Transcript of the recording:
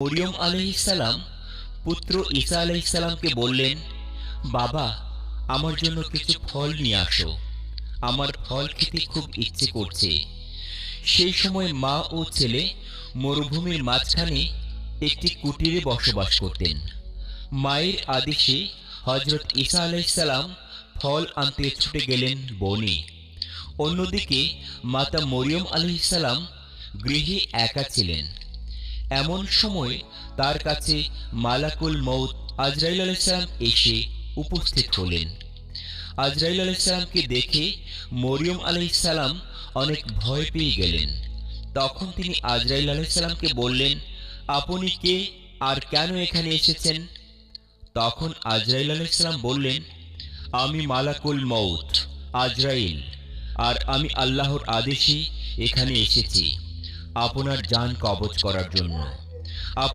মরিয়ম আলাইহিসসালাম পুত্র ঈসা আলাইহিসসালামকে বললেন, বাবা, আমার জন্য কিছু ফল নিয়ে আসো, আমার ফল খেতে খুব ইচ্ছে করছে। সেই সময় মা ও ছেলে মরুভূমির মাঝখানে একটি কুটিরে বসবাস করতেন। মায়ের আদেশে হযরত ঈসা আলাইহিসসালাম ফল আনতে ছুটে গেলেন বনে। অন্যদিকে মাতা মরিয়ম আলাইহিসসালাম গৃহে একা ছিলেন। এমন সময় তার কাছে মালাকুল মউত আজরাইল আলাইহিসসালাম এসে উপস্থিত হলেন। আজরাইল আলাইহিসসালামকে দেখে মরিয়ম আলাইহিসসালাম অনেক ভয় পেয়ে গেলেন। তখন তিনি আজরাইল আলাইহিসসালামকে বললেন, আপনি কে আর কেন এখানে এসেছেন? তখন আজরাইল আলাইহিসসালাম বললেন, আমি মালাকুল মউত আজরাইল, আর আমি আল্লাহর আদেশে এখানে এসেছি আপনার জান কবজ করার জন্য।